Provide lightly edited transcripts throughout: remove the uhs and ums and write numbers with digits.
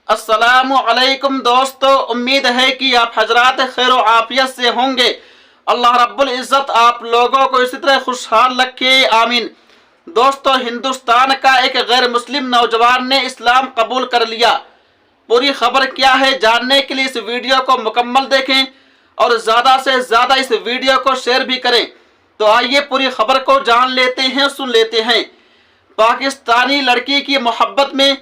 अस्सलामु अलैकुम दोस्तों, उम्मीद है कि आप हजरात खैर आफियत से होंगे। अल्लाह रब्बुल इज़्ज़त आप लोगों को इसी तरह खुशहाल रखे, आमीन। दोस्तों, हिंदुस्तान का एक गैर मुस्लिम नौजवान ने इस्लाम कबूल कर लिया। पूरी खबर क्या है जानने के लिए इस वीडियो को मुकम्मल देखें और ज़्यादा से ज़्यादा इस वीडियो को शेयर भी करें। तो आइए पूरी खबर को जान लेते हैं, सुन लेते हैं। पाकिस्तानी लड़की की मोहब्बत में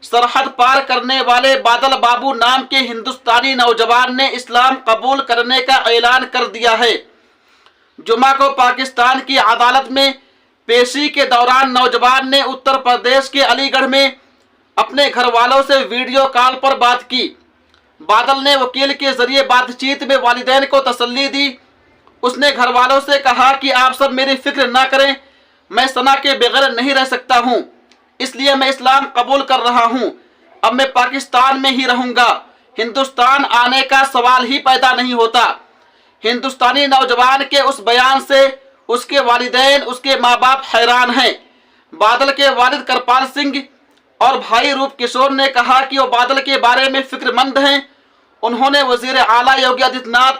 सरहद पार करने वाले बादल बाबू नाम के हिंदुस्तानी नौजवान ने इस्लाम कबूल करने का ऐलान कर दिया है। जुमा को पाकिस्तान की अदालत में पेशी के दौरान नौजवान ने उत्तर प्रदेश के अलीगढ़ में अपने घर वालों से वीडियो कॉल पर बात की। बादल ने वकील के जरिए बातचीत में वालिदैन को तसल्ली दी। उसने घर वालों से कहा कि आप सब मेरी फिक्र ना करें, मैं सना के बगैर नहीं रह सकता हूँ, इसलिए मैं इस्लाम कबूल कर रहा हूँ। अब मैं पाकिस्तान में ही रहूँगा, हिंदुस्तान आने का सवाल ही पैदा नहीं होता। हिंदुस्तानी नौजवान के उस बयान से उसके वालिदैन, उसके माँ बाप हैरान हैं। बादल के वालिद करपाल सिंह और भाई रूप किशोर ने कहा कि वो बादल के बारे में फिक्रमंद हैं। उन्होंने वजीर आला योगी आदित्यनाथ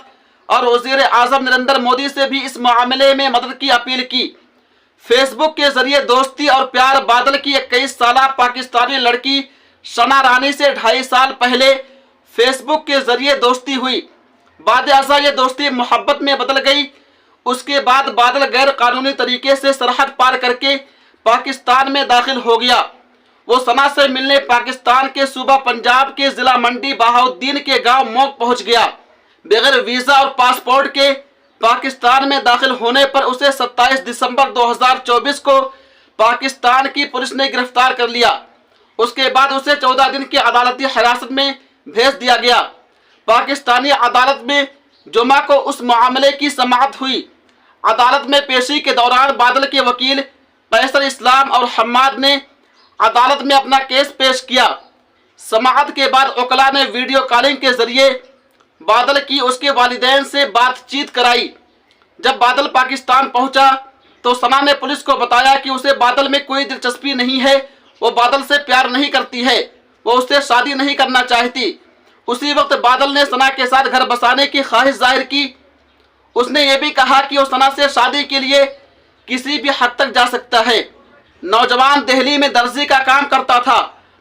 और वजीर आजम नरेंद्र मोदी से भी इस मामले में मदद की अपील की। फेसबुक के जरिए दोस्ती और प्यार बादल की 21 साला पाकिस्तानी लड़की सना रानी से 2.5 साल पहले फेसबुक के जरिए दोस्ती हुई। बाद ऐसा ये दोस्ती मोहब्बत में बदल गई। उसके बाद बादल गैर कानूनी तरीके से सरहद पार करके पाकिस्तान में दाखिल हो गया। वो सना से मिलने पाकिस्तान के सूबा पंजाब के जिला मंडी बहाउद्दीन के गांव मोग पहुंच गया। बगैर वीजा और पासपोर्ट के पाकिस्तान में दाखिल होने पर उसे 27 दिसंबर 2024 को पाकिस्तान की पुलिस ने गिरफ्तार कर लिया। उसके बाद उसे 14 दिन की अदालती हिरासत में भेज दिया गया। पाकिस्तानी अदालत में जुमा को उस मामले की समाअत हुई। अदालत में पेशी के दौरान बादल के वकील कैसर इस्लाम और हम्माद ने अदालत में अपना केस पेश किया। समाअत के बाद वकला ने वीडियो कॉलिंग के जरिए बादल की उसके वालिदैन से बातचीत कराई। जब बादल पाकिस्तान पहुंचा तो सना ने पुलिस को बताया कि उसे बादल में कोई दिलचस्पी नहीं है, वो बादल से प्यार नहीं करती है, वो उससे शादी नहीं करना चाहती। उसी वक्त बादल ने सना के साथ घर बसाने की ख्वाहिश जाहिर की। उसने ये भी कहा कि वो सना से शादी के लिए किसी भी हद तक जा सकता है। नौजवान दिल्ली में दर्जी का काम करता था।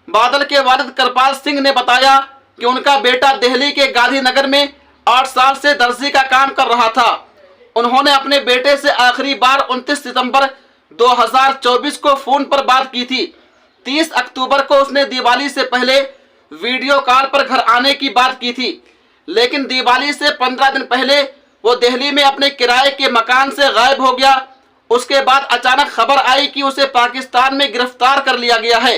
बादल के वालिद करपाल सिंह ने बताया कि उनका बेटा दिल्ली के गांधीनगर में 8 साल से दर्जी का काम कर रहा था। उन्होंने अपने बेटे से आखिरी बार 29 सितंबर 2024 को फोन पर बात की थी। 30 अक्टूबर को उसने दिवाली से पहले वीडियो कॉल पर घर आने की बात की थी, लेकिन दिवाली से 15 दिन पहले वो दिल्ली में अपने किराए के मकान से गायब हो गया। उसके बाद अचानक खबर आई कि उसे पाकिस्तान में गिरफ्तार कर लिया गया है।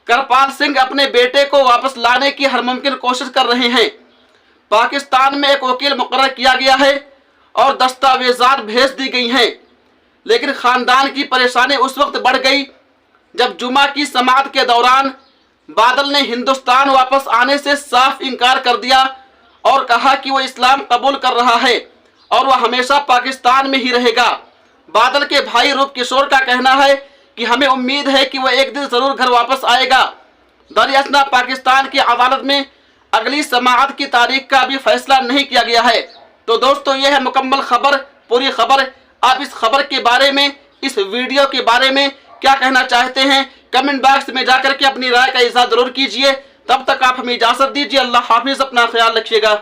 करपाल सिंह अपने बेटे को वापस लाने की हर मुमकिन कोशिश कर रहे हैं। पाकिस्तान में एक वकील मुकर्रर किया गया है और दस्तावेजात भेज दी गई हैं, लेकिन खानदान की परेशानी उस वक्त बढ़ गई जब जुमा की समाअत के दौरान बादल ने हिंदुस्तान वापस आने से साफ इनकार कर दिया और कहा कि वो इस्लाम कबूल कर रहा है और वह हमेशा पाकिस्तान में ही रहेगा। बादल के भाई रूप किशोर का कहना है कि हमें उम्मीद है कि वह एक दिन जरूर घर वापस आएगा। दरअसल पाकिस्तान की अदालत में अगली समाअत की तारीख का अभी फैसला नहीं किया गया है। तो दोस्तों, यह है मुकम्मल खबर, पूरी खबर। आप इस खबर के बारे में, इस वीडियो के बारे में क्या कहना चाहते हैं, कमेंट बॉक्स में जाकर के अपनी राय का इज़हार जरूर कीजिए। तब तक आप हमें इजाजत दीजिए। अल्लाह हाफिज, अपना ख्याल रखिएगा।